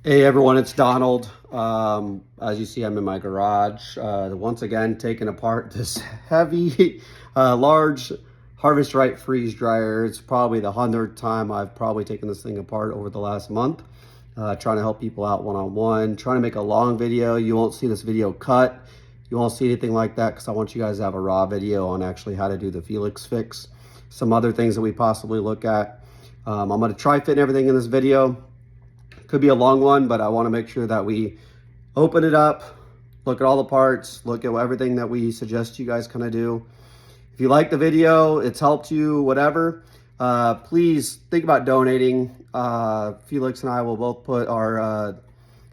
Hey everyone, it's Donald. As you see, I'm in my garage. Once again, taking apart this heavy, large Harvest Right freeze dryer. It's probably the 100th time I've probably taken this thing apart over the last month. Trying to help people out one-on-one, trying to make a long video. You won't see this video cut. You won't see anything like that because I want you guys to have a raw video on actually how to do the FelixFix. Some other things that we possibly look at. I'm going to try fitting everything in this video. Could be a long one, but I want to make sure that we open it up, look at all the parts, look at everything that we suggest you guys kind of do. If you like the video, it's helped you, whatever, please think about donating. Felix and I will both put our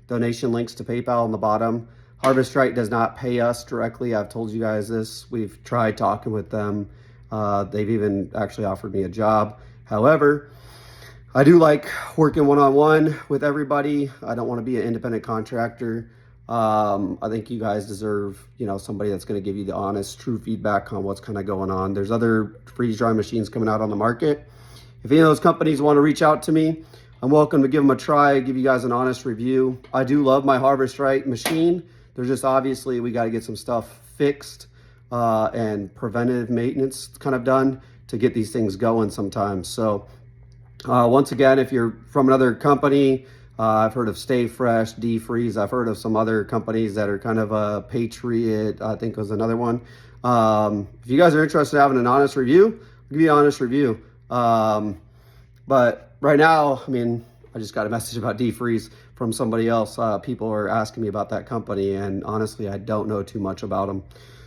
donation links to PayPal on the bottom. Harvest Right does not pay us directly. I've told you guys this. We've tried talking with them. They've even actually offered me a job. However, I do like working one-on-one with everybody. I don't want to be an independent contractor. I think you guys deserve, somebody that's going to give you the honest, true feedback on what's kind of going on. There's other freeze dry machines coming out on the market. If any of those companies want to reach out to me, I'm welcome to give them a try, give you guys an honest review. I do love my Harvest Right machine. There's just obviously we got to get some stuff fixed and preventative maintenance kind of done to get these things going sometimes. So once again, if you're from another company, I've heard of Stay Fresh, D-Freeze. I've heard of some other companies that are kind of a Patriot, I think was another one. If you guys are interested in having an honest review, I'll give you an honest review. But right now, I just got a message about D-Freeze from somebody else. People are asking me about that company, and honestly, I don't know too much about them.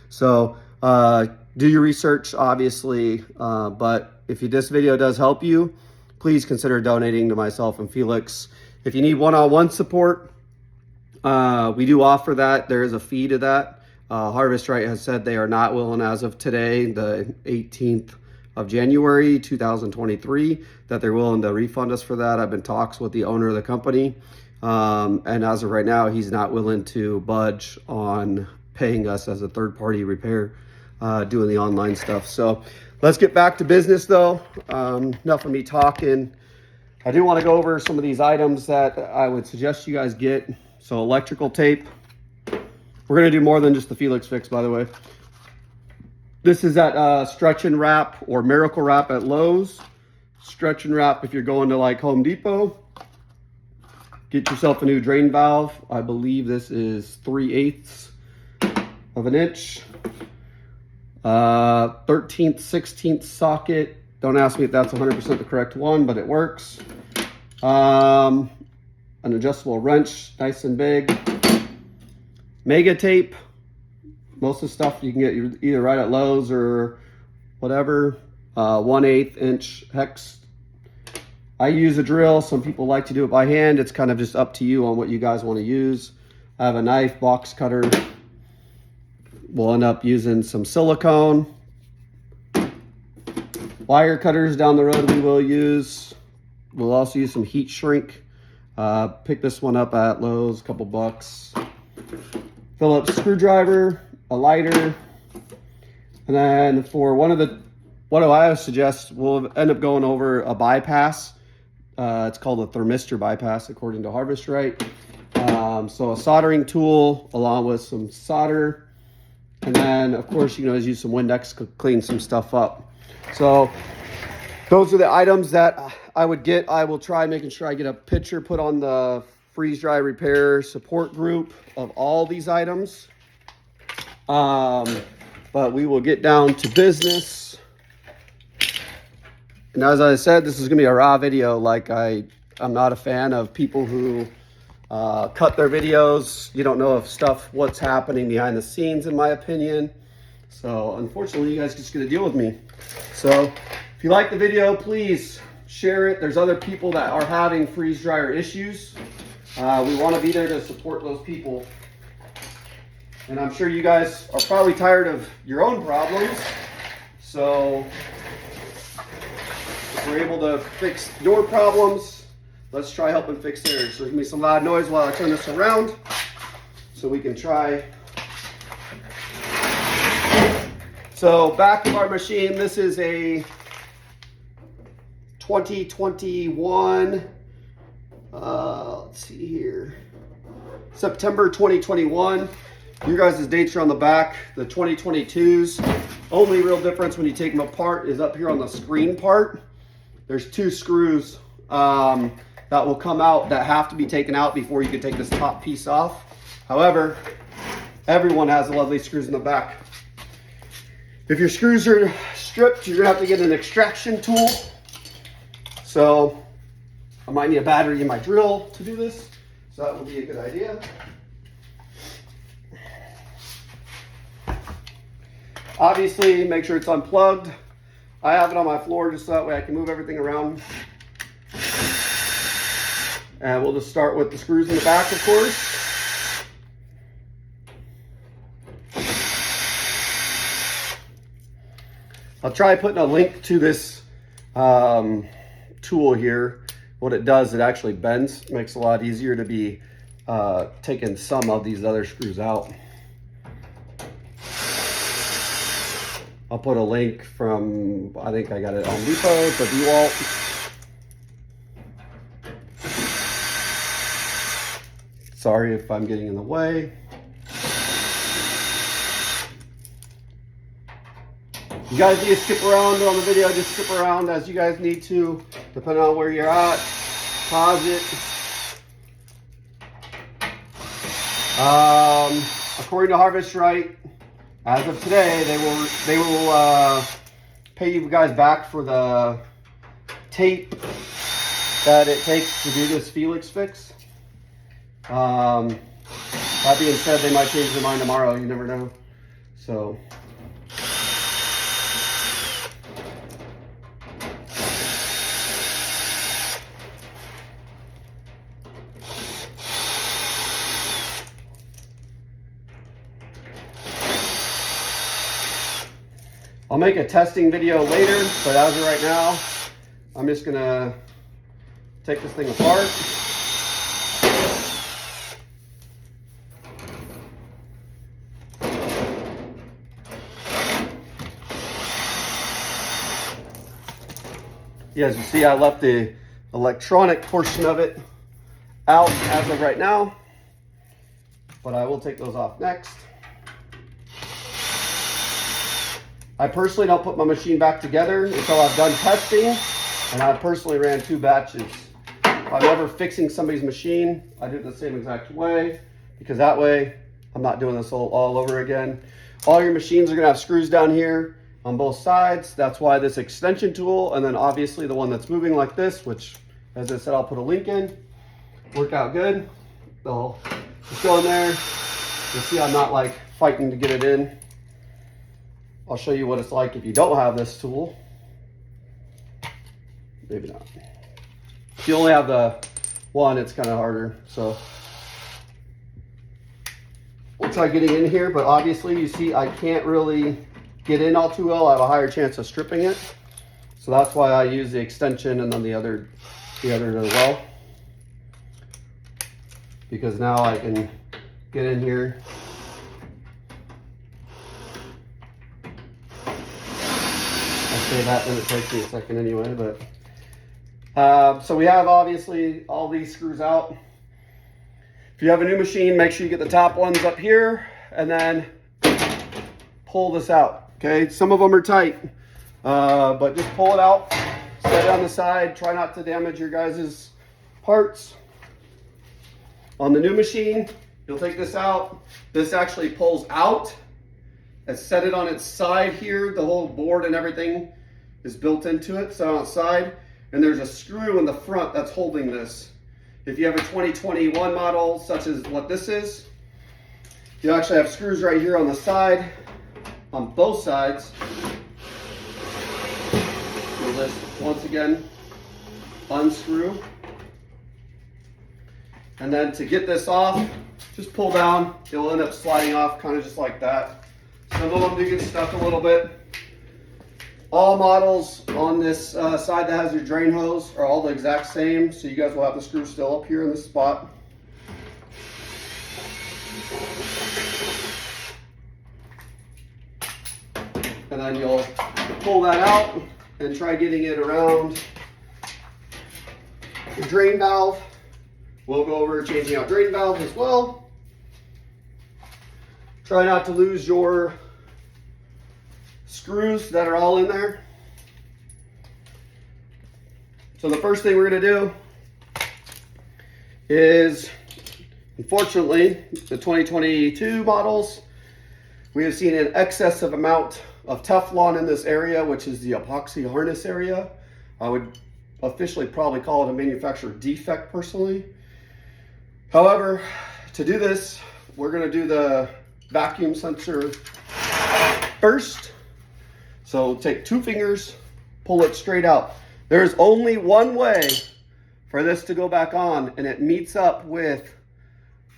So do your research, obviously, but if this video does help you, please consider donating to myself and Felix. If you need one-on-one support, we do offer that. There is a fee to that. Harvest Right has said they are not willing as of today, the 18th of January, 2023, that they're willing to refund us for that. I've been in talks with the owner of the company. And as of right now, he's not willing to budge on paying us as a third-party repair, doing the online stuff. So let's get back to business though. Enough of me talking. I do want to go over some of these items that I would suggest you guys get. So electrical tape. We're going to do more than just the FelixFix, by the way. This is at Stretch and Wrap or Miracle Wrap at Lowe's. Stretch and Wrap if you're going to like Home Depot. Get yourself a new drain valve. I believe this is 3/8 of an inch. 13th, 16th socket. Don't ask me if that's 100% the correct one, but it works. An adjustable wrench, nice and big. Mega tape. Most of the stuff you can get either right at Lowe's or whatever. 1/8 inch hex. I use a drill. Some people like to do it by hand. It's kind of just up to you on what you guys want to use. I have a knife, box cutter. We'll end up using some silicone. Wire cutters down the road we will use. We'll also use some heat shrink. Pick this one up at Lowe's, a couple bucks. Phillips screwdriver, a lighter. And then for what do I suggest, we'll end up going over a bypass. It's called a Thermistor bypass according to Harvest Right. So a soldering tool along with some solder. And then, of course, you can always use some Windex to clean some stuff up. So those are the items that I would get. I will try making sure I get a picture put on the freeze dry repair support group of all these items. But we will get down to business. And as I said, this is going to be a raw video. Like I'm not a fan of people who cut their videos. You don't know what's happening behind the scenes, in my opinion. So unfortunately, you guys just gonna deal with me. So if you like the video, please share it. There's other people that are having freeze dryer issues. We want to be there to support those people. And I'm sure you guys are probably tired of your own problems. So if we're able to fix your problems, let's try helping fix theirs. So there's gonna be some loud noise while I turn this around so we can try. So back of our machine, this is a 2021 let's see here, September 2021. Your guys' dates are on the back. The 2022s. Only real difference when you take them apart is up here on the screen part. There's 2 screws that will come out that have to be taken out before you can take this top piece off. However, everyone has lovely screws in the back. If your screws are stripped, you're gonna have to get an extraction tool. So I might need a battery in my drill to do this. So that will be a good idea. Obviously, make sure it's unplugged. I have it on my floor just so that way I can move everything around. And we'll just start with the screws in the back, of course. I'll try putting a link to this tool here. What it does, it actually bends. It makes it a lot easier to be taking some of these other screws out. I'll put a link from, I think I got it on Depot, the DeWalt. Sorry if I'm getting in the way. You guys need to skip around on the video, just skip around as you guys need to, depending on where you're at. Pause it. According to Harvest Right, as of today, they will pay you guys back for the tape that it takes to do this FelixFix. That being said, they might change their mind tomorrow. You never know. So. I'll make a testing video later, but as of right now, I'm just gonna take this thing apart. Yeah, as you see, I left the electronic portion of it out as of right now, but I will take those off next. I personally don't put my machine back together until I've done testing, and I personally ran 2 batches. If I'm ever fixing somebody's machine, I do it the same exact way, because that way I'm not doing this all over again. All your machines are gonna have screws down here on both sides. That's why this extension tool, and then obviously the one that's moving like this, which, as I said, I'll put a link in, work out good. They'll just go in there. You'll see I'm not like fighting to get it in. I'll show you what it's like if you don't have this tool. Maybe not. If you only have the one, it's kind of harder. So we'll try getting in here, but obviously you see I can't really get in all too well. I have a higher chance of stripping it. So that's why I use the extension and then the other as well. Because now I can get in here. Say that, then it takes me a second anyway, but so we have obviously all these screws out. If you have a new machine, make sure you get the top ones up here and then pull this out. Okay, some of them are tight, but just pull it out, set it on the side, try not to damage your guys' parts. On the new machine, you'll take this out. This actually pulls out. And set it on its side here. The whole board and everything is built into it, so on its side. And there's a screw in the front that's holding this. If you have a 2021 model, such as what this is, you actually have screws right here on the side, on both sides. You'll just, once again, unscrew. And then to get this off, just pull down. It will end up sliding off kind of just like that. Some of them do get stuck a little bit. All models on this side that has your drain hose are all the exact same, so you guys will have the screw still up here in this spot. And then you'll pull that out and try getting it around the drain valve We'll go over changing out drain valves as well. Try not to lose your screws that are all in there. So the first thing we're going to do is, unfortunately, the 2022 models, we have seen an excessive amount of Teflon in this area, which is the epoxy harness area. I would officially probably call it a manufacturer defect personally. However, to do this, we're going to do the vacuum sensor first. So take 2 fingers, pull it straight out. There's only one way for this to go back on, and it meets up with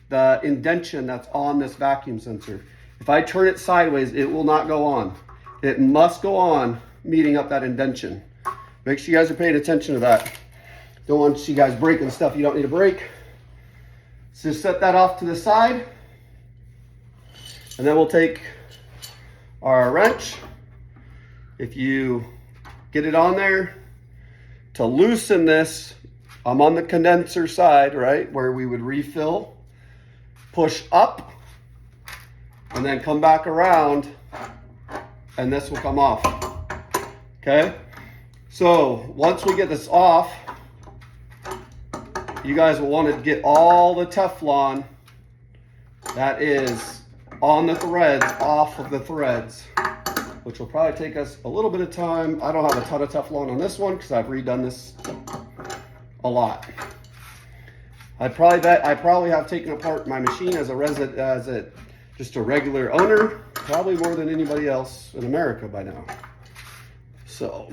the indentation that's on this vacuum sensor. If I turn it sideways, it will not go on. It must go on meeting up that indentation. Make sure you guys are paying attention to that. Don't want you guys breaking stuff you don't need to break. So just set that off to the side. And then we'll take our wrench. If you get it on there, to loosen this, I'm on the condenser side, right, where we would refill. Push up, and then come back around, and this will come off. Okay? So once we get this off, you guys will want to get all the Teflon that is on the threads off of the threads, which will probably take us a little bit of time. I don't have a ton of Teflon on this one because I've redone this a lot. I probably have taken apart my machine as just a regular owner, probably more than anybody else in America by now. So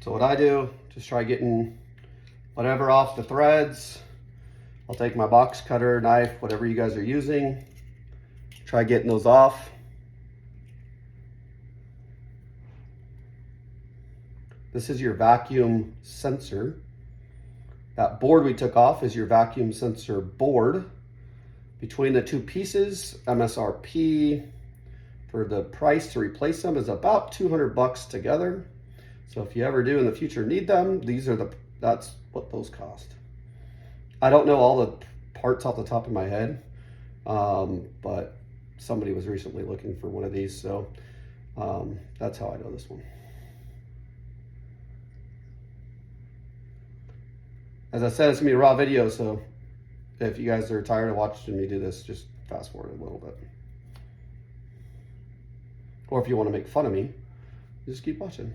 what I do, just try getting whatever off the threads. I'll take my box cutter, knife, whatever you guys are using. Try getting those off. This is your vacuum sensor. That board we took off is your vacuum sensor board. Between the 2 pieces, MSRP for the price to replace them is about 200 bucks together. So if you ever do in the future need them, that's what those cost. I don't know all the parts off the top of my head, but somebody was recently looking for one of these, so that's how I know this one. As I said, it's gonna be a raw video, so if you guys are tired of watching me do this, just fast forward a little bit. Or if you want to make fun of me, just keep watching.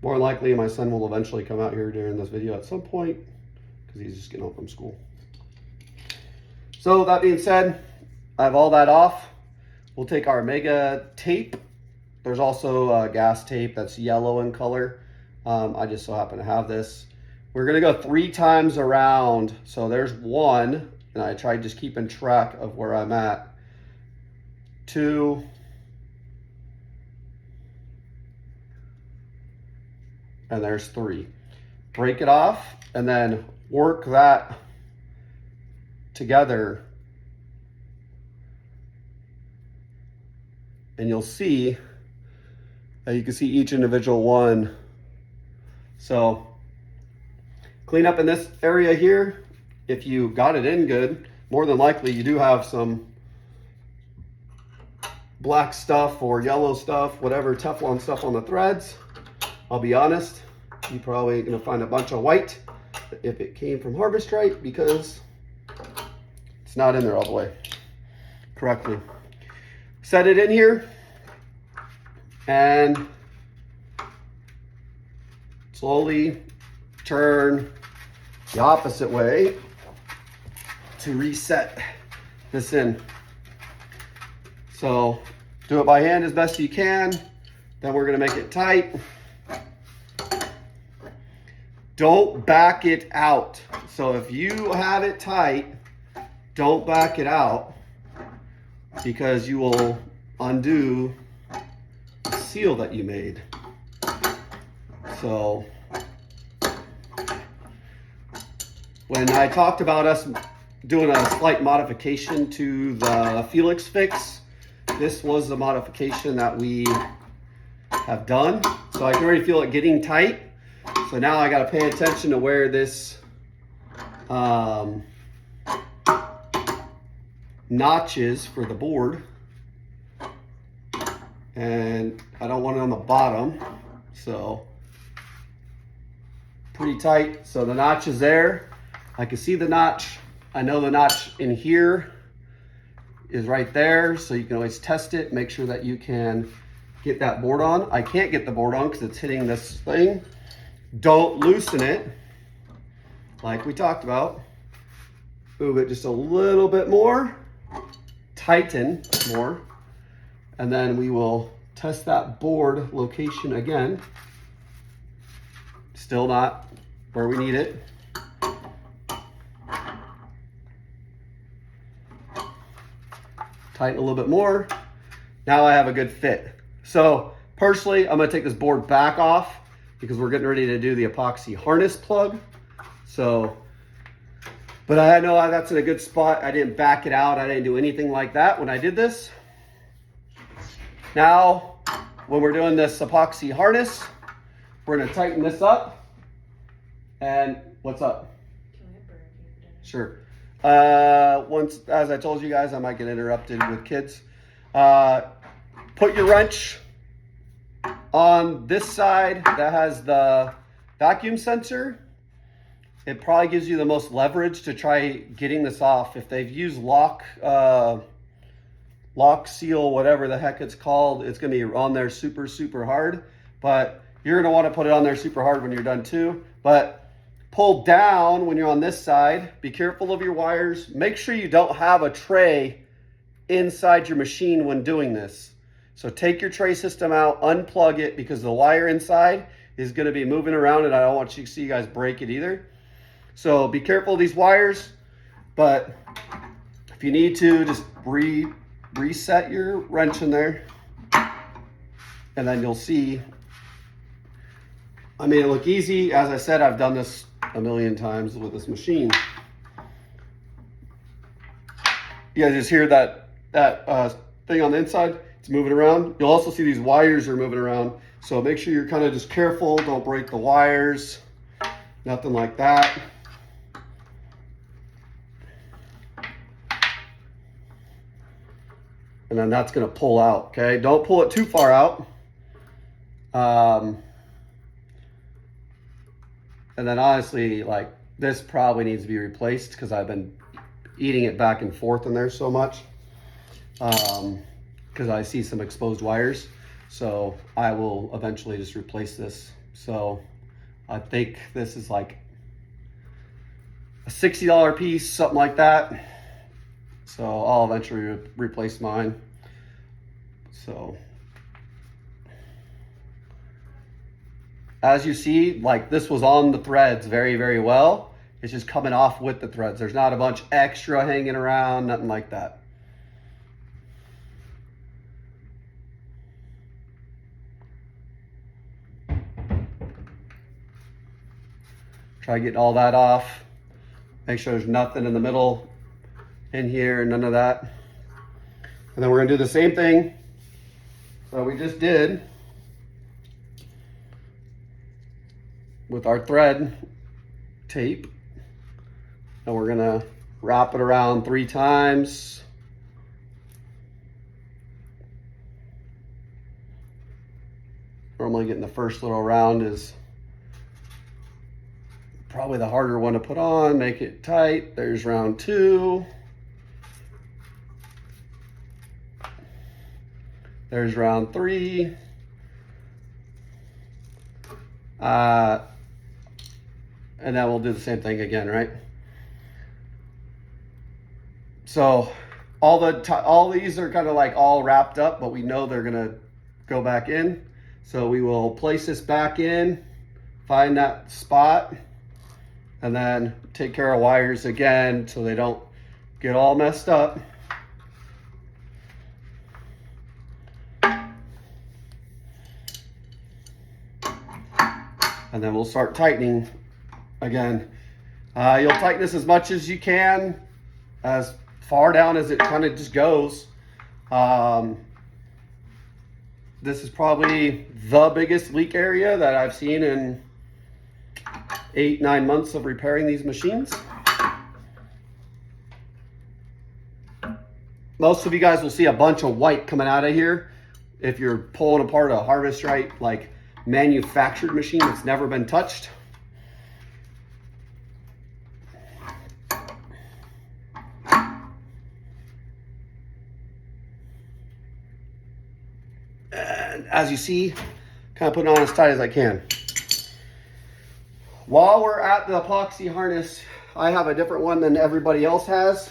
More likely, my son will eventually come out here during this video at some point because he's just getting home from school. So that being said, I have all that off. We'll take our Mega tape. There's also gas tape that's yellow in color. I just so happen to have this. We're gonna go 3 times around. So there's 1, and I tried just keeping track of where I'm at. 2, and there's 3. Break it off and then work that together, and you'll see that you can see each individual one. So clean up in this area here. If you got it in good, more than likely you do have some black stuff or yellow stuff, whatever Teflon stuff on the threads. I'll be honest, you're probably gonna find a bunch of white if it came from Harvest Right, because it's not in there all the way correctly. Set it in here and slowly turn the opposite way to reset this in. So do it by hand as best you can. Then we're gonna make it tight. Don't back it out. So if you have it tight, don't back it out, because you will undo the seal that you made. So when I talked about us doing a slight modification to the FelixFix, this was the modification that we have done. So I can already feel it getting tight. So now I got to pay attention to where this notch is for the board. And I don't want it on the bottom. So pretty tight. So the notch is there. I can see the notch. I know the notch in here is right there. So you can always test it. Make sure that you can get that board on. I can't get the board on because it's hitting this thing. Don't loosen it like we talked about. Move it just a little bit more. Tighten more. And then we will test that board location again. Still not where we need it. Tighten a little bit more. Now I have a good fit. So personally, I'm gonna take this board back off because we're getting ready to do the epoxy harness plug. So, but I know that's in a good spot. I didn't back it out. I didn't do anything like that when I did this. Now, when we're doing this epoxy harness, we're gonna tighten this up. And what's up? Can I burn you? Sure. Once, as I told you guys, I might get interrupted with kids. Put your wrench on this side that has the vacuum sensor. It probably gives you the most leverage to try getting this off. If they've used lock seal, whatever the heck it's called, it's gonna be on there super, super hard. But you're gonna wanna put it on there super hard when you're done too. But pull down when you're on this side. Be careful of your wires. Make sure you don't have a tray inside your machine when doing this. So take your tray system out, unplug it, because the wire inside is gonna be moving around and I don't want you to see you guys break it either. So be careful of these wires, but if you need to, just reset your wrench in there and then you'll see. I made it look easy. As I said, I've done this a million times with this machine. You guys just hear that thing on the inside? It's moving around. You'll also see these wires are moving around. So make sure you're kind of just careful. Don't break the wires. Nothing like that. And then that's going to pull out, okay? Don't pull it too far out. And then honestly, like, this probably needs to be replaced because I've been eating it back and forth in there so much. Because I see some exposed wires. So I will eventually just replace this. So I think this is like a $60 piece, something like that. So I'll eventually replace mine. So as you see, like, this was on the threads very, very well. It's just coming off with the threads. There's not a bunch extra hanging around, nothing like that. Try getting all that off. Make sure there's nothing in the middle in here, none of that. And then we're gonna do the same thing that we just did with our thread tape. And we're gonna wrap it around 3 times. Normally getting the first little round is probably the harder one to put on. Make it tight. There's round 2. There's round 3. And then we'll do the same thing again, right? So all these are kind of like all wrapped up, but we know they're gonna go back in. So we will place this back in, find that spot, and then take care of wires again so they don't get all messed up. and then we'll start tightening again. You'll tighten this as much as you can, as far down as it kind of just goes. This is probably the biggest leak area that I've seen in 8-9 months of repairing these machines. Most of you guys will see a bunch of white coming out of here if you're pulling apart a Harvest Right like manufactured machine that's never been touched. And as you see, kind of putting on as tight as I can. While we're at the epoxy harness, I have a different one than everybody else has.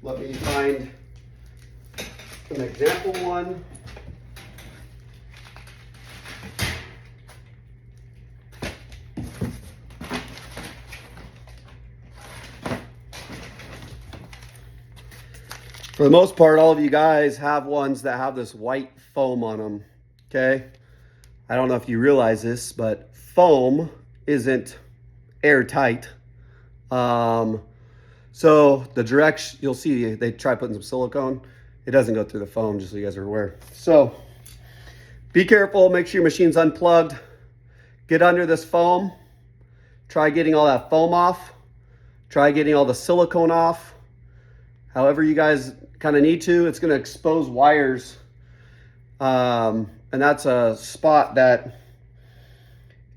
Let me find an example one. For the most part, all of you guys have ones that have this white foam on them, okay? I don't know if you realize this, but foam isn't airtight. So the direction, you'll see they try putting some silicone. It doesn't go through the foam, just so you guys are aware. So be careful, make sure your machine's unplugged. Get under this foam. Try getting all that foam off. Try getting all the silicone off. However you guys kind of need to. It's gonna expose wires. And that's a spot that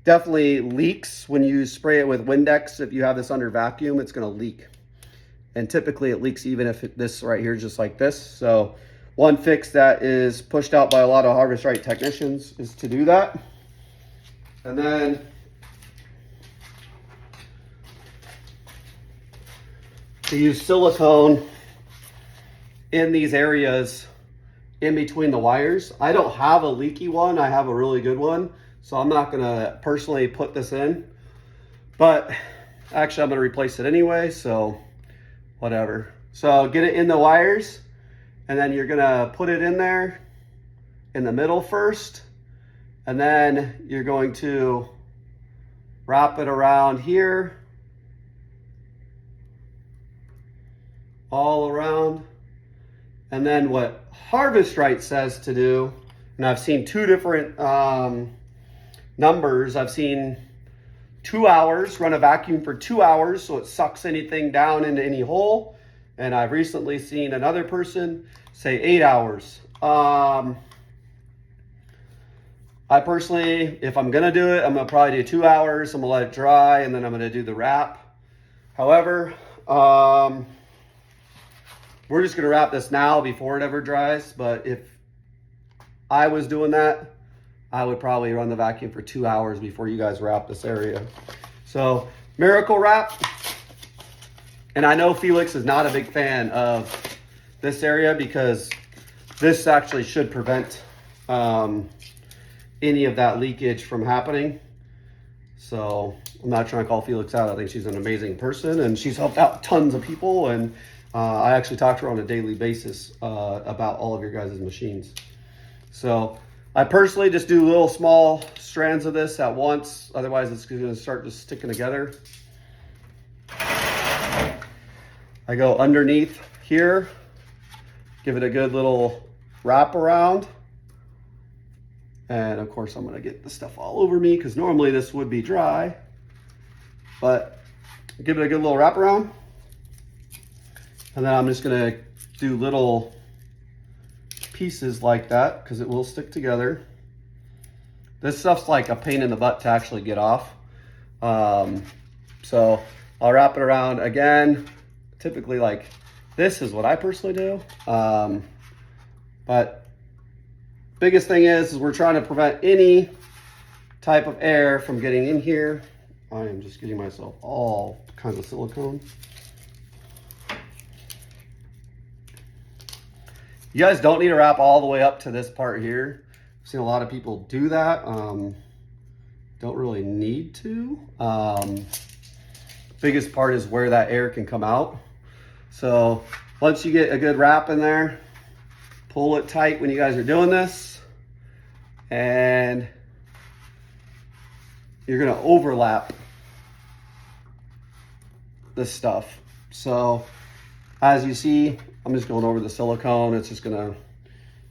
definitely leaks when you spray it with Windex. If you have this under vacuum, it's gonna leak. And typically it leaks even if this right here is just like this. So one fix that is pushed out by a lot of Harvest Right technicians is to do that. And then to use silicone in these areas in between the wires. I don't have a leaky one, I have a really good one. So I'm not gonna personally put this in, but actually I'm gonna replace it anyway, so whatever. So get it in the wires, and then you're gonna put it in there in the middle first, and then you're going to wrap it around here, all around. And then what Harvest Right says to do, and I've seen two different numbers. I've seen 2 hours, run a vacuum for 2 hours so it sucks anything down into any hole. And I've recently seen another person say 8 hours. I personally, if I'm gonna do it, I'm gonna probably do 2 hours. I'm gonna let it dry, and then I'm gonna do the wrap. However, we're just gonna wrap this now before it ever dries. But if I was doing that, I would probably run the vacuum for 2 hours before you guys wrap this area. So Miracle Wrap. And I know Felix is not a big fan of this area because this actually should prevent any of that leakage from happening. So I'm not trying to call Felix out. I think she's an amazing person and she's helped out tons of people. And I actually talk to her on a daily basis about all of your guys' machines. So I personally just do little small strands of this at once. Otherwise it's gonna start just sticking together. I go underneath here, give it a good little wrap around. And of course I'm gonna get the stuff all over me because normally this would be dry, but give it a good little wrap around. And then I'm just gonna do little pieces like that because it will stick together. This stuff's like a pain in the butt to actually get off. So I'll wrap it around again. Typically like this is what I personally do. But biggest thing is we're trying to prevent any type of air from getting in here. I am just getting myself all kinds of silicone. You guys don't need to wrap all the way up to this part here. I've seen a lot of people do that. Don't really need to. Biggest part is where that air can come out. So once you get a good wrap in there, pull it tight when you guys are doing this, and you're gonna overlap this stuff. So as you see, I'm just going over the silicone. It's just gonna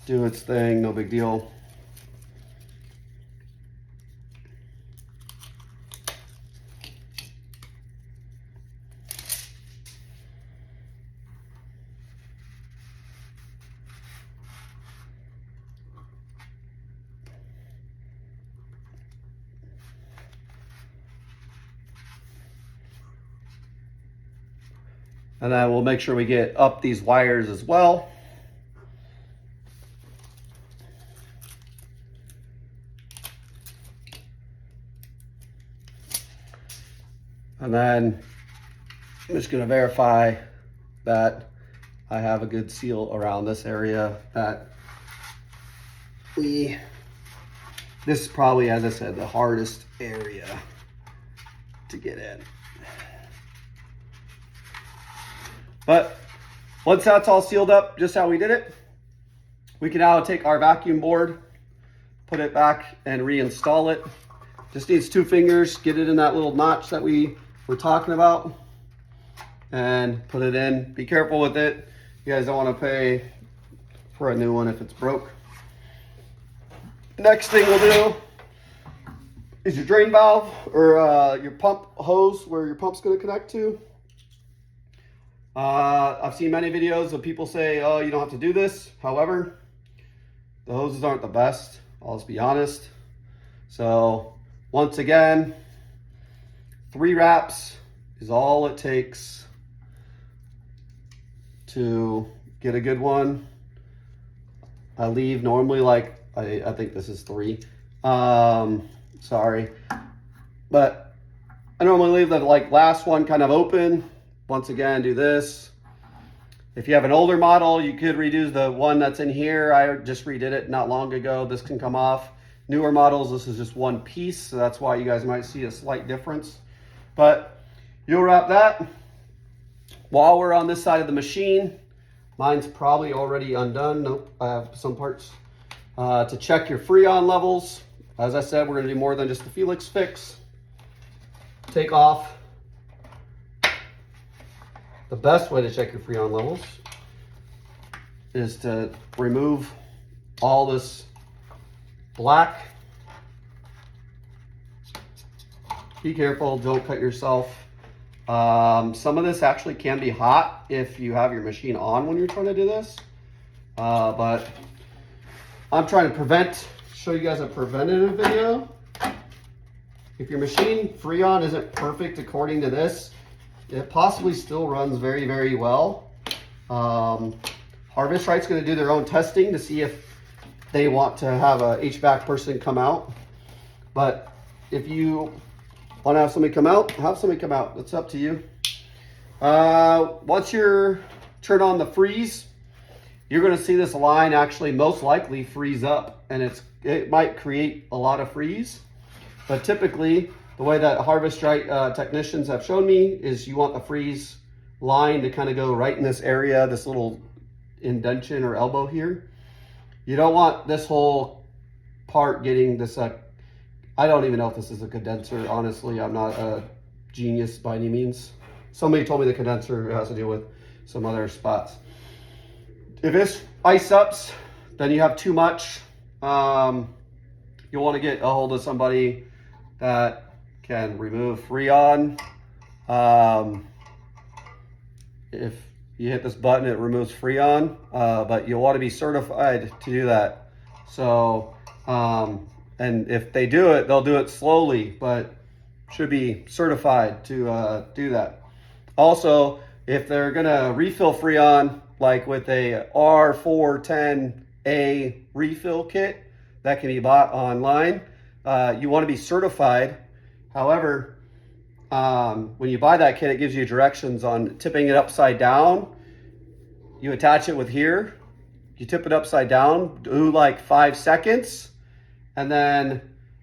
do its thing, no big deal. And then we'll make sure we get up these wires as well. And then I'm just going to verify that I have a good seal around this area, that this is probably, as I said, the hardest area to get in. But once that's all sealed up, just how we did it, we can now take our vacuum board, put it back and reinstall it. Just needs 2 fingers, get it in that little notch that we were talking about, and put it in. Be careful with it. You guys don't want to pay for a new one if it's broke. Next thing we'll do is your drain valve, or your pump hose where your pump's going to connect to. I've seen many videos of people say, oh, you don't have to do this. However, the hoses aren't the best. I'll just be honest. So once again, 3 wraps is all it takes to get a good one. I leave normally like, I think this is 3. Sorry. But I normally leave the last one kind of open. Once again, do this. If you have an older model, you could redo the one that's in here. I just redid it not long ago. This can come off. Newer models, this is just one piece, so that's why you guys might see a slight difference. But you'll wrap that. While we're on this side of the machine, mine's probably already undone. Nope, I have some parts. To check your freon levels, as I said, we're gonna do more than just the FelixFix. Take off. The best way to check your freon levels is to remove all this black. Be careful, don't cut yourself. Some of this actually can be hot if you have your machine on when you're trying to do this. But I'm trying to show you guys a preventative video. If your machine freon isn't perfect according to this, it possibly still runs very, very well. Harvest Right's going to do their own testing to see if they want to have a HVAC person come out. But if you want to have somebody come out, have somebody come out. It's up to you. Once you're turn on the freeze, you're going to see this line actually most likely freeze up, and it might create a lot of freeze. But typically, the way that Harvest Right technicians have shown me is you want the freeze line to kind of go right in this area, this little indentation or elbow here. You don't want this whole part getting this, I don't even know if this is a condenser. Honestly, I'm not a genius by any means. Somebody told me the condenser has to do with some other spots. If this ice ups, then you have too much. You'll want to get a hold of somebody that can remove freon. If you hit this button, it removes freon, but you'll want to be certified to do that. So, and if they do it, they'll do it slowly, but should be certified to do that. Also, if they're gonna refill freon, like with a R410A refill kit that can be bought online, you want to be certified. However, when you buy that kit, it gives you directions on tipping it upside down. You attach it with here, you tip it upside down, do like 5 seconds, and then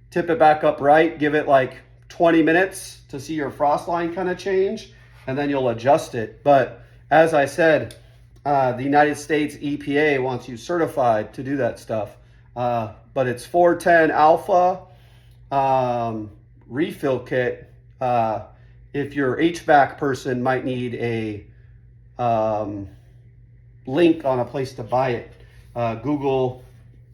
tip it back upright, give it like 20 minutes to see your frost line kind of change, and then you'll adjust it. But as I said, The United States EPA wants you certified to do that stuff. But it's 410 alpha refill kit. If your HVAC person might need a link on a place to buy it, Google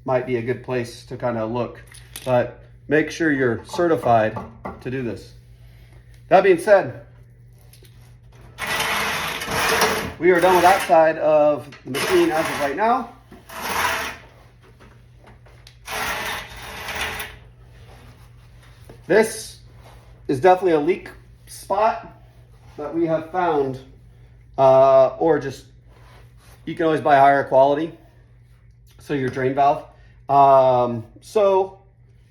might be a good place to kind of look. But make sure you're certified to do this. That being said, we are done with that side of the machine as of right now. This is definitely a leak spot that we have found, or just, you can always buy higher quality, so your drain valve. So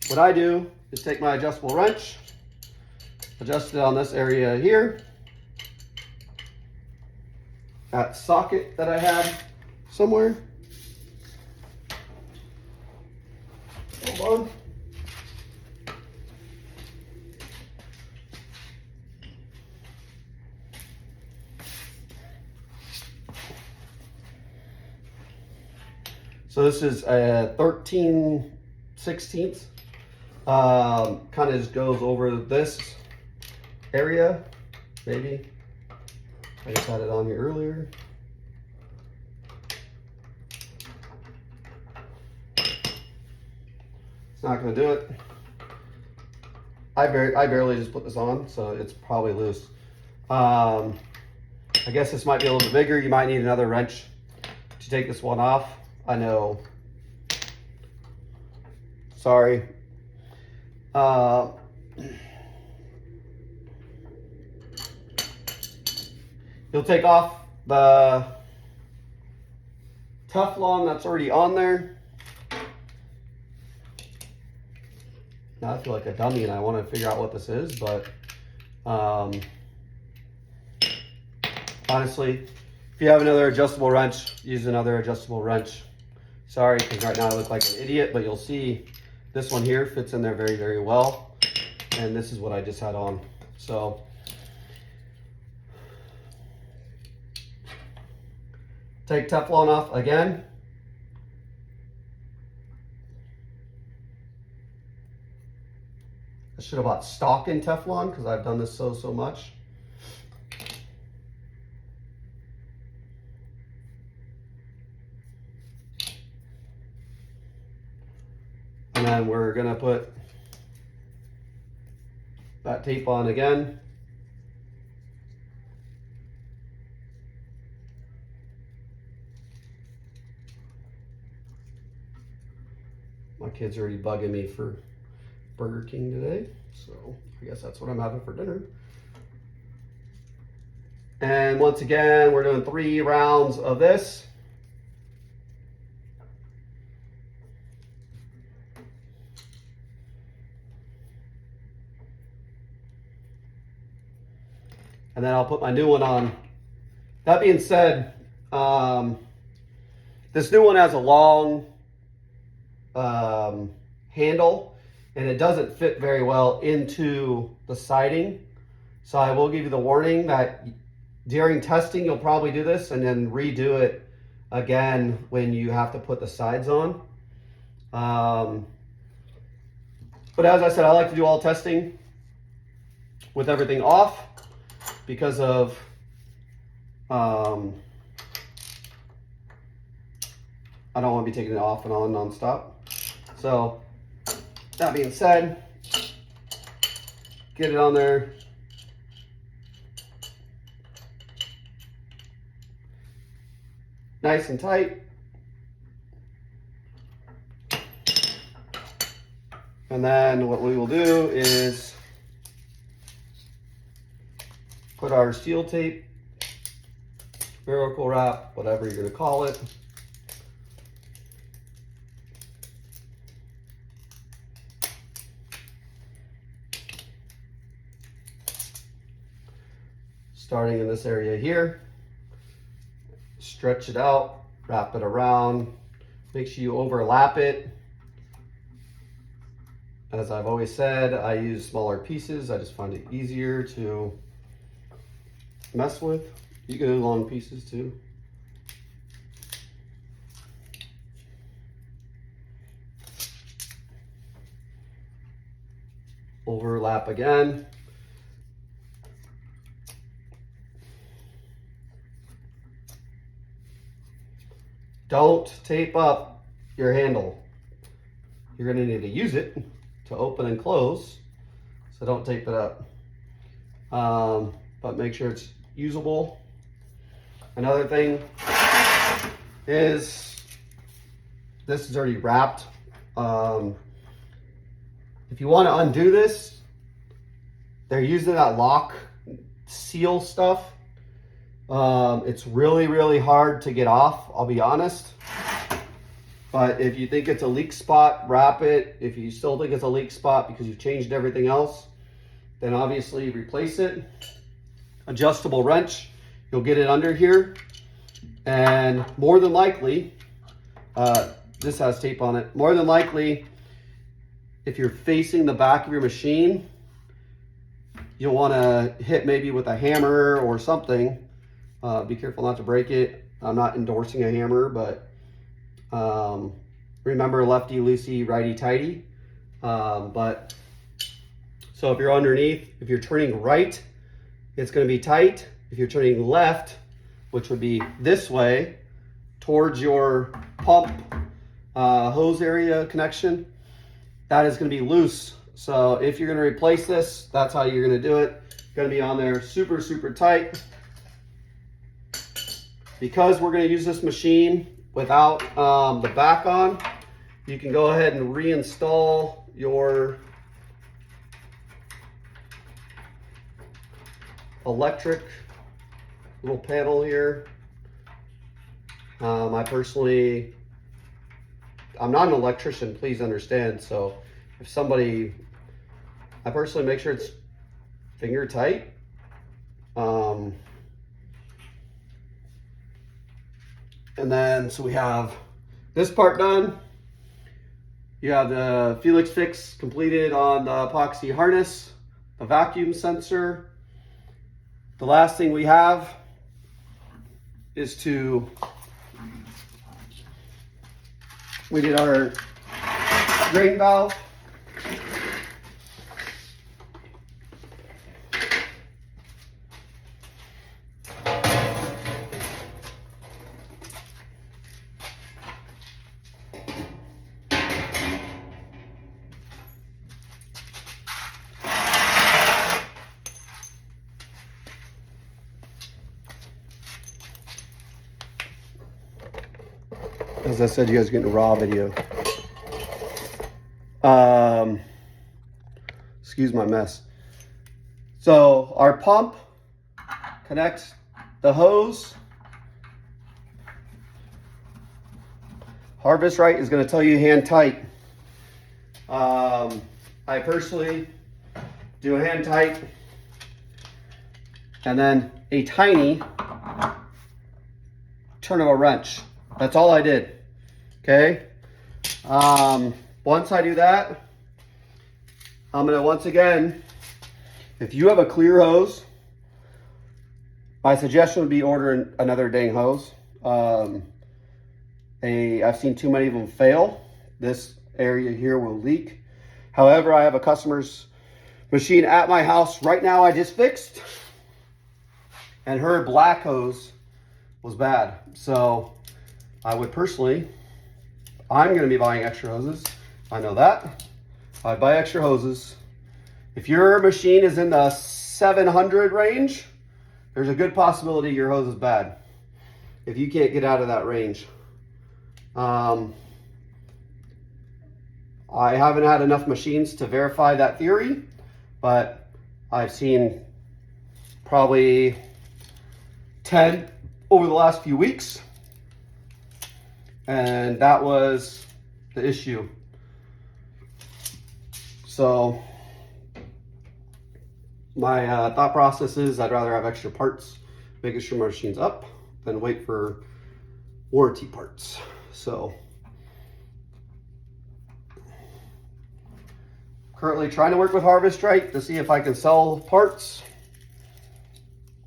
what I do is take my adjustable wrench, adjust it on this area here, that socket that I had somewhere. Hold on. So this is a 13/16. Kind of just goes over this area, maybe. I just had it on here earlier. It's not going to do it. I barely just put this on, so it's probably loose. I guess this might be a little bit bigger. You might need another wrench to take this one off. I know. Sorry. You'll take off the Teflon that's already on there. Now I feel like a dummy and I want to figure out what this is, but honestly, if you have another adjustable wrench, use another adjustable wrench. Sorry, because right now I look like an idiot, but you'll see this one here fits in there very, very well. And this is what I just had on. So take Teflon off again. I should have bought stock in Teflon because I've done this so much. And then we're gonna put that tape on again. My kids are already bugging me for Burger King today, so I guess that's what I'm having for dinner. And once again, we're doing 3 rounds of this. And then I'll put my new one on. That being said, this new one has a long handle and it doesn't fit very well into the siding. So I will give you the warning that during testing, you'll probably do this and then redo it again when you have to put the sides on. But as I said, I like to do all testing with everything off because of I don't want to be taking it off and on nonstop. So that being said, get it on there. Nice and tight. And then what we will do is put our seal tape, miracle wrap, whatever you're going to call it. Starting in this area here, stretch it out, wrap it around, make sure you overlap it. As I've always said, I use smaller pieces. I just find it easier to mess with. You can do long pieces too. overlap again. Don't tape up your handle. You're going to need to use it to open and close, so don't tape it up. But make sure it's usable. Another thing is this is already wrapped. If you want to undo this, they're using that lock seal stuff. It's really, really hard to get off, I'll be honest. But if you think it's a leak spot, wrap it. If you still think it's a leak spot because you've changed everything else, then obviously replace it. Adjustable wrench, you'll get it under here. And more than likely, this has tape on it. More than likely, if you're facing the back of your machine, you'll want to hit maybe with a hammer or something. Be careful not to break it. I'm not endorsing a hammer, but remember, lefty loosey, righty tighty. But so if you're underneath, if you're turning right, it's going to be tight. If you're turning left, which would be this way towards your pump hose area connection, that is going to be loose. So if you're going to replace this, that's how you're going to do it. It's going to be on there super, super tight. Because we're going to use this machine without the back on, you can go ahead and reinstall your electric little panel here. I'm not an electrician, please understand. So if somebody, I personally make sure it's finger tight. And then, so we have this part done. You have the FelixFix completed on the epoxy harness, the vacuum sensor. The last thing we have is we did our drain valve. As I said, you guys are getting a raw video. Excuse my mess. So our pump connects the hose. Harvest Right is going to tell you hand tight. I personally do a hand tight and then a tiny turn of a wrench. That's all I did. Okay. Once I do that, I'm gonna once again, if you have a clear hose, my suggestion would be ordering another dang hose. I've seen too many of them fail. This area here will leak. However, I have a customer's machine at my house right now I just fixed, and her black hose was bad. So I would personally, I'm going to be buying extra hoses. I know that. I'd buy extra hoses. If your machine is in the 700 range, there's a good possibility your hose is bad if you can't get out of that range. I haven't had enough machines to verify that theory, but I've seen probably 10 over the last few weeks. And that was the issue. So my thought process is I'd rather have extra parts, making sure my machine's up, than wait for warranty parts. So currently trying to work with Harvest Right to see if I can sell parts.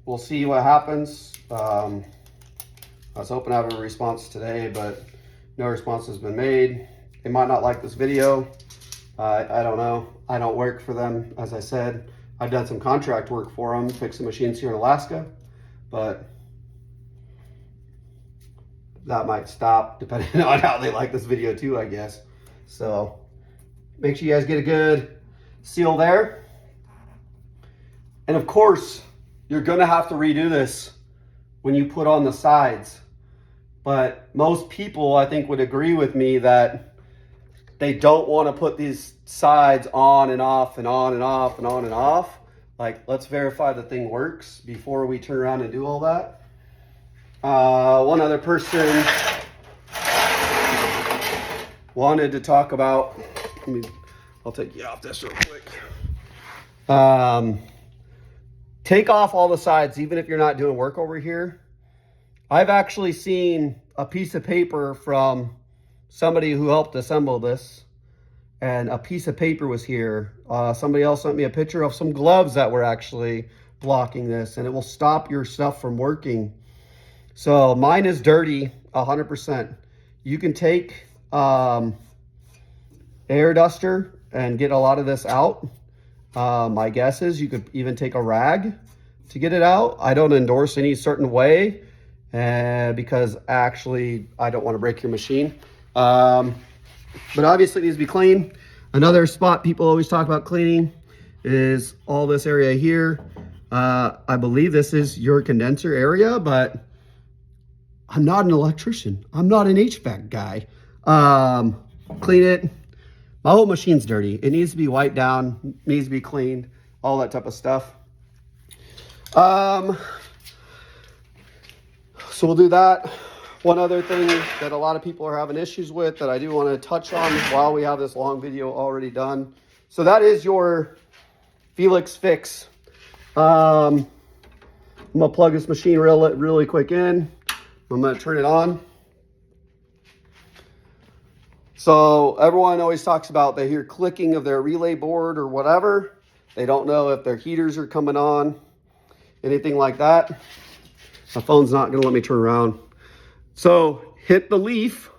We'll see what happens. I was hoping to have a response today, but no response has been made. They might not like this video. I don't know. I don't work for them. As I said, I've done some contract work for them, fixing machines here in Alaska, but that might stop depending on how they like this video too, I guess. So make sure you guys get a good seal there. And of course, you're gonna have to redo this when you put on the sides. But most people, I think, would agree with me that they don't want to put these sides on and off and on and off and on and off. Like, let's verify the thing works before we turn around and do all that. One other person wanted to talk about, I'll take you off this real quick. Take off all the sides, even if you're not doing work over here. I've actually seen a piece of paper from somebody who helped assemble this, and a piece of paper was here. Somebody else sent me a picture of some gloves that were actually blocking this, and it will stop your stuff from working. So mine is dirty 100%. You can take air duster and get a lot of this out. My guess is you could even take a rag to get it out. I don't endorse any certain way because actually I don't want to break your machine. But obviously it needs to be clean. Another spot people always talk about cleaning is all this area here. I believe this is your condenser area, but I'm not an electrician. I'm not an HVAC guy. Clean it. My whole machine's dirty. It needs to be wiped down, needs to be cleaned, all that type of stuff. So we'll do that. One other thing that a lot of people are having issues with that I do want to touch on while we have this long video already done. So that is your FelixFix. I'm gonna plug this machine really quick in. I'm gonna turn it on. So everyone always talks about they hear clicking of their relay board or whatever. They don't know if their heaters are coming on, anything like that. My phone's not gonna let me turn around. So hit the leaf.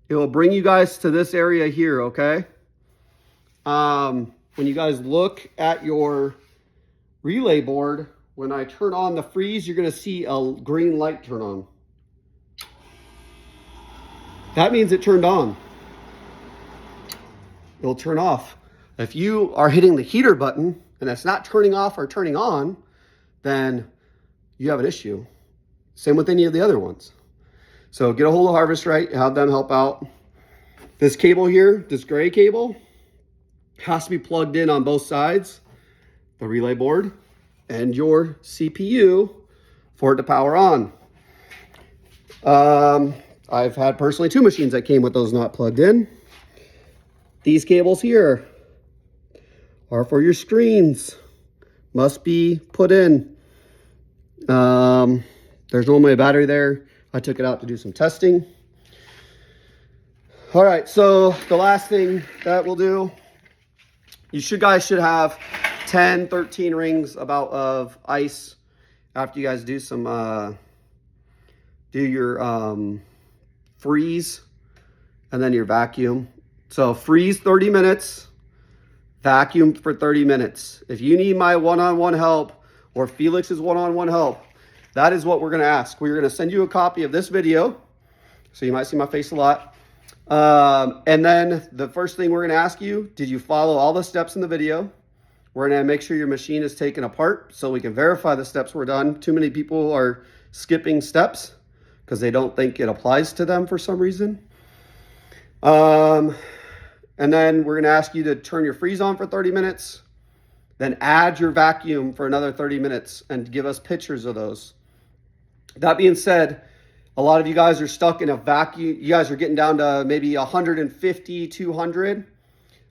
It will bring you guys to this area here, okay? When you guys look at your relay board, when I turn on the freeze, you're gonna see a green light turn on. That means it turned on. It'll turn off. If you are hitting the heater button and it's not turning off or turning on, then you have an issue. Same with any of the other ones. So get a hold of Harvest-Right, have them help out. This cable here, this gray cable, has to be plugged in on both sides, the relay board and your CPU, for it to power on. I've had personally 2 machines that came with those not plugged in. These cables here are for your screens. Must be put in. There's normally a battery there. I took it out to do some testing. All right, so the last thing that we'll do, you guys should have 10, 13 rings about of ice after you guys do some, do your freeze and then your vacuum. So freeze 30 minutes, vacuum for 30 minutes. If you need my one-on-one help or Felix's one-on-one help, that is what we're going to ask. We're going to send you a copy of this video, so you might see my face a lot. And then the first thing we're going to ask you, did you follow all the steps in the video? We're going to make sure your machine is taken apart so we can verify the steps were done. Too many people are skipping steps because they don't think it applies to them for some reason. And then we're going to ask you to turn your freeze on for 30 minutes, then add your vacuum for another 30 minutes and give us pictures of those. That being said, a lot of you guys are stuck in a vacuum. You guys are getting down to maybe 150, 200.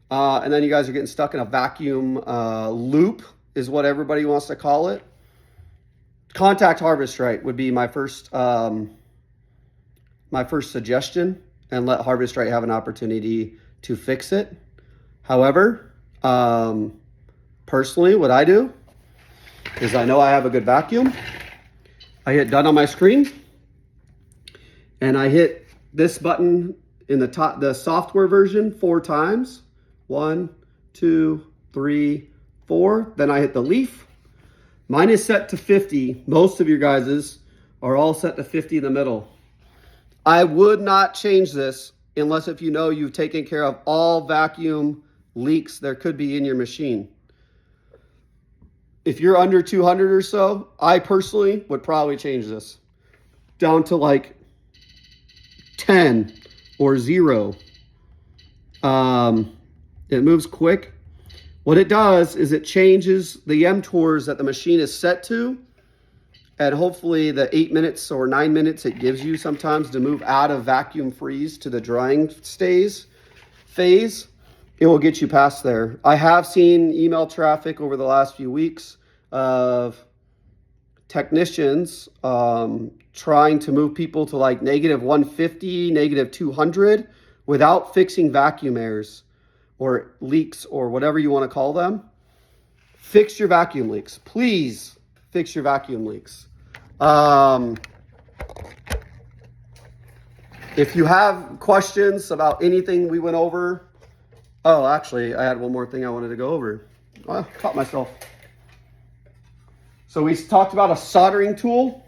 And then you guys are getting stuck in a vacuum loop is what everybody wants to call it. Contact Harvest-Right would be my first suggestion, and let Harvest-Right have an opportunity to fix it. However, personally, what I do is I know I have a good vacuum. I hit done on my screen, and I hit this button in the software version 4 times 1, 2, 3, 4. Then I hit the leaf. Mine is set to 50. Most of your guys's are all set to 50 in the middle. I would not change this unless if you know you've taken care of all vacuum leaks there could be in your machine. If you're under 200 or so, I personally would probably change this down to like 10 or 0. It moves quick. What it does is it changes the mTORs that the machine is set to, and hopefully the 8 minutes or 9 minutes it gives you sometimes to move out of vacuum freeze to the drying phase, it will get you past there. I have seen email traffic over the last few weeks of technicians trying to move people to like -150, -200 without fixing vacuum errors or leaks or whatever you want to call them. Fix your vacuum leaks. Please fix your vacuum leaks. If you have questions about anything we went over, oh, actually, I had one more thing I wanted to go over. I caught myself. So we talked about a soldering tool,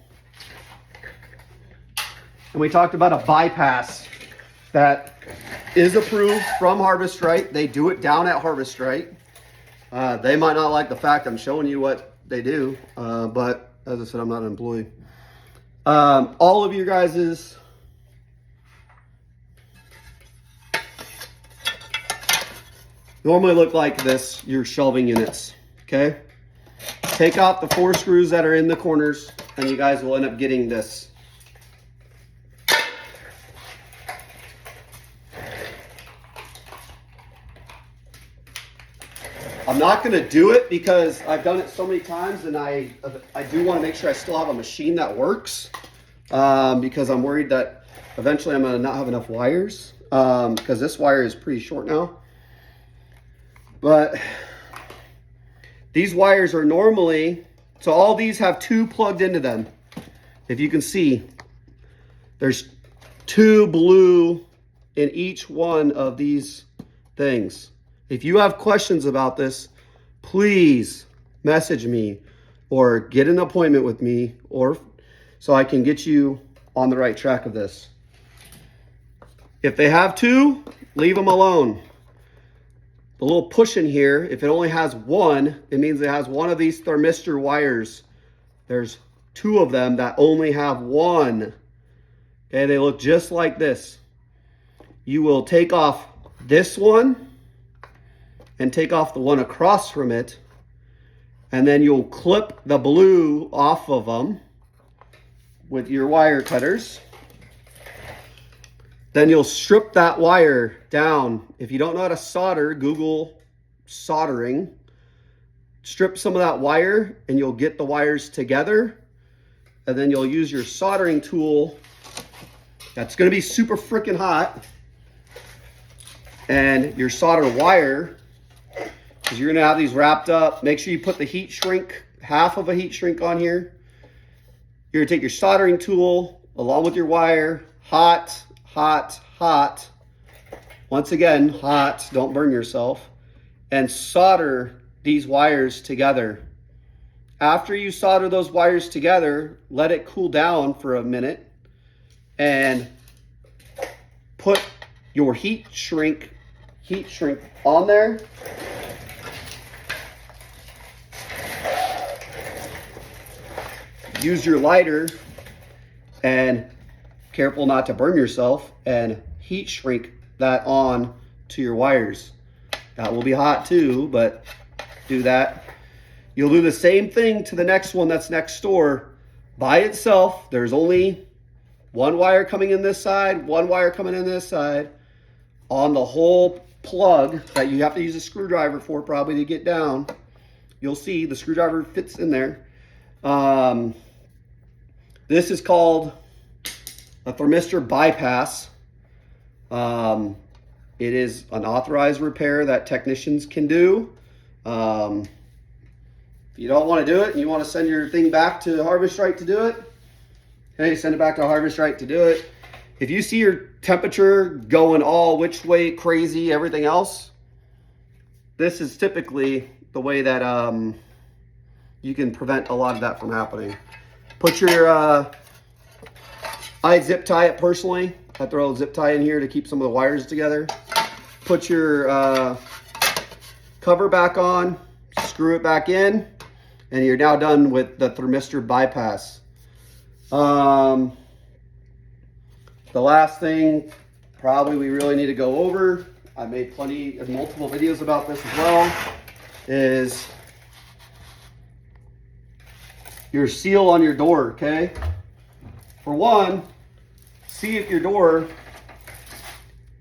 and we talked about a bypass that is approved from Harvest Right. They do it down at Harvest Right. They might not like the fact I'm showing you what they do, but as I said, I'm not an employee. All of your guys's normally look like this, your shelving units, okay? Take out the 4 screws that are in the corners, and you guys will end up getting this. I'm not going to do it because I've done it so many times, and I do want to make sure I still have a machine that works, because I'm worried that eventually I'm going to not have enough wires, because this wire is pretty short now. But these wires are normally, so all these have 2 plugged into them. If you can see, there's 2 blue in each one of these things. If you have questions about this, please message me or get an appointment with me, or so I can get you on the right track of this. If they have 2, leave them alone. The little push in here, if it only has 1, it means it has one of these Thermistor wires. There's 2 of them that only have 1. Okay, they look just like this. You will take off this one and take off the one across from it, and then you'll clip the blue off of them with your wire cutters. Then you'll strip that wire down. If you don't know how to solder, Google soldering. Strip some of that wire and you'll get the wires together, and then you'll use your soldering tool that's going to be super freaking hot, and your solder wire, because you're going to have these wrapped up. Make sure you put the heat shrink, half of a heat shrink on here. You're going to take your soldering tool along with your wire, hot, hot, hot. Once again, hot, don't burn yourself. And solder these wires together. After you solder those wires together, let it cool down for a minute and put your heat shrink on there. Use your lighter, and careful not to burn yourself, and heat shrink that on to your wires. That will be hot too, but do that. You'll do the same thing to the next one that's next door. By itself, there's only 1 wire coming in this side, 1 wire coming in this side. On the whole plug that you have to use a screwdriver for probably to get down, you'll see the screwdriver fits in there. This is called a Thermistor bypass. It is an authorized repair that technicians can do. If you don't want to do it and you want to send your thing back to Harvest Right to do it, hey, send it back to Harvest Right to do it. If you see your temperature going all which way crazy, everything else, this is typically the way that you can prevent a lot of that from happening. Put your, I zip tie it personally. I throw a zip tie in here to keep some of the wires together. Put your cover back on, screw it back in, and you're now done with the thermistor bypass. The last thing probably we really need to go over, I made multiple videos about this as well, is your seal on your door, okay? For one, see if your door,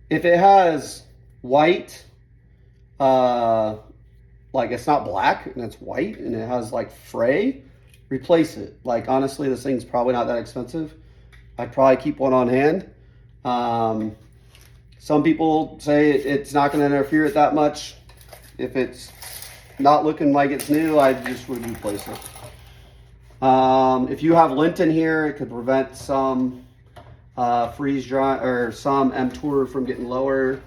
if it has white, like it's not black and it's white and it has like fray, replace it. Like honestly, this thing's probably not that expensive. I'd probably keep one on hand. Some people say it's not going to interfere it that much. If it's not looking like it's new, I just would replace it. If you have lint in here, it could prevent some freeze dry or some M-Tour from getting lower.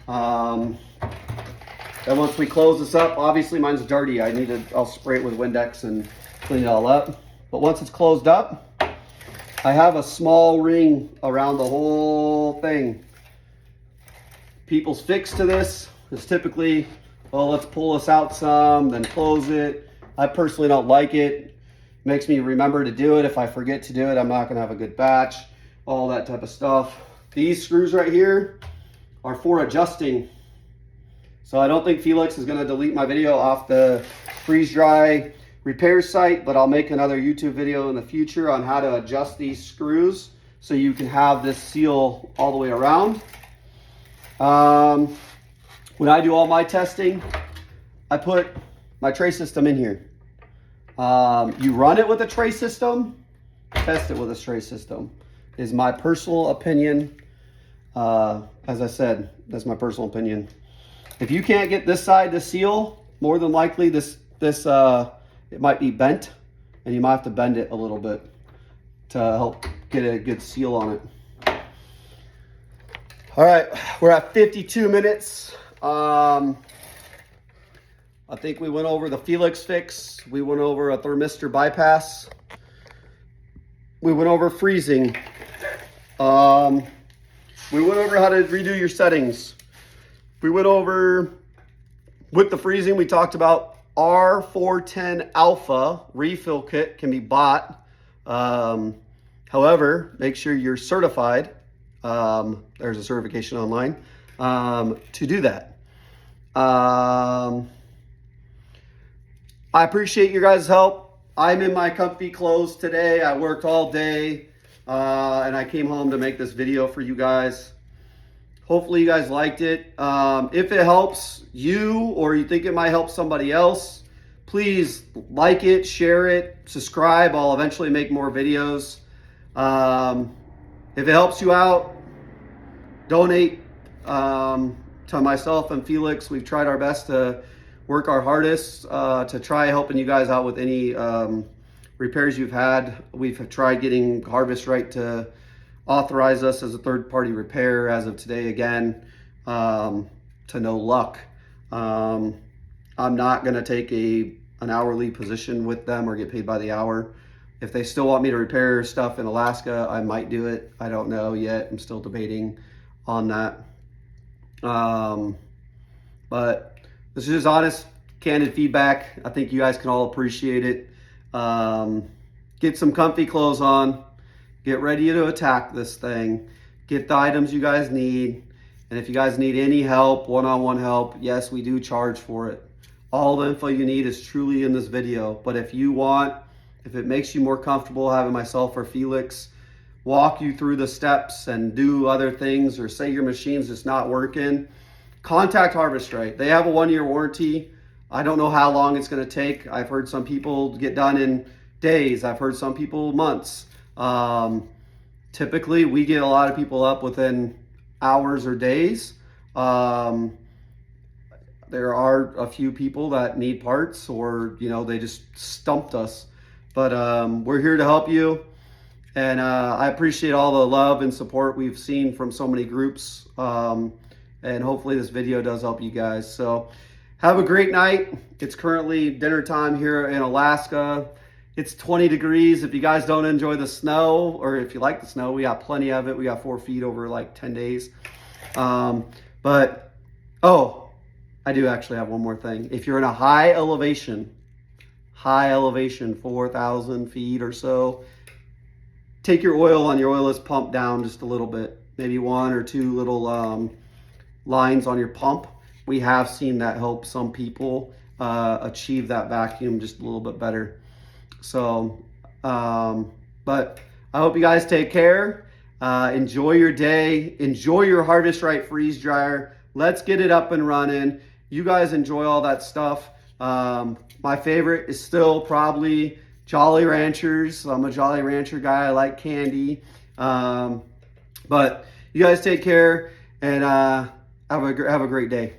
Then once we close this up, obviously mine's dirty. I'll spray it with Windex and clean it all up. But once it's closed up, I have a small ring around the whole thing. People's fix to this is typically, well, let's pull this out some, then close it. I personally don't like it. Makes me remember to do it. If I forget to do it, I'm not gonna have a good batch, all that type of stuff. These screws right here are for adjusting. So I don't think Felix is gonna delete my video off the freeze dry repair site, but I'll make another YouTube video in the future on how to adjust these screws so you can have this seal all the way around. When I do all my testing, I put my tray system in here. You run it with a tray system, test it with a tray system, is my personal opinion. As I said, that's my personal opinion. If you can't get this side to seal, more than likely it might be bent, and you might have to bend it a little bit to help get a good seal on it. All right, we're at 52 minutes. I think we went over the FelixFix. We went over a thermistor bypass. We went over freezing. We went over how to redo your settings. We went over, with the freezing, we talked about R410 Alpha refill kit can be bought. However, make sure you're certified. There's a certification online to do that. I appreciate your guys' help. I'm in my comfy clothes today. I worked all day and I came home to make this video for you guys. Hopefully you guys liked it. If it helps you or you think it might help somebody else, please like it, share it, subscribe. I'll eventually make more videos. If it helps you out, donate to myself and Felix. We've tried our best to work our hardest to try helping you guys out with any repairs you've had. We've tried getting Harvest Right to authorize us as a third-party repair as of today again, to no luck. I'm not going to take an hourly position with them or get paid by the hour. If they still want me to repair stuff in Alaska, I might do it. I don't know yet. I'm still debating on that. But this is just honest, candid feedback. I think you guys can all appreciate it. Get some comfy clothes on. Get ready to attack this thing. Get the items you guys need. And if you guys need any help, one-on-one help, yes, we do charge for it. All the info you need is truly in this video. But if it makes you more comfortable having myself or Felix walk you through the steps and do other things, or say your machine's just not working, contact Harvest Right. They have a 1-year warranty. I don't know how long it's going to take. I've heard some people get done in days. I've heard some people months. Typically, we get a lot of people up within hours or days. There are a few people that need parts, or they just stumped us. But we're here to help you. And I appreciate all the love and support we've seen from so many groups. And hopefully this video does help you guys. So have a great night. It's currently dinner time here in Alaska. It's 20 degrees. If you guys don't enjoy the snow, or if you like the snow, we got plenty of it. We got 4 feet over like 10 days. But, oh, I do actually have one more thing. If you're in a high elevation, 4,000 feet or so, take your oil on your oilless pump down just a little bit. Maybe 1 or 2 little lines on your pump. We have seen that help some people achieve that vacuum just a little bit better. So, but I hope you guys take care. Enjoy your day. Enjoy your Harvest Right freeze dryer. Let's get it up and running. You guys enjoy all that stuff. My favorite is still probably Jolly Ranchers. I'm a Jolly Rancher guy. I like candy. But you guys take care and have a great day.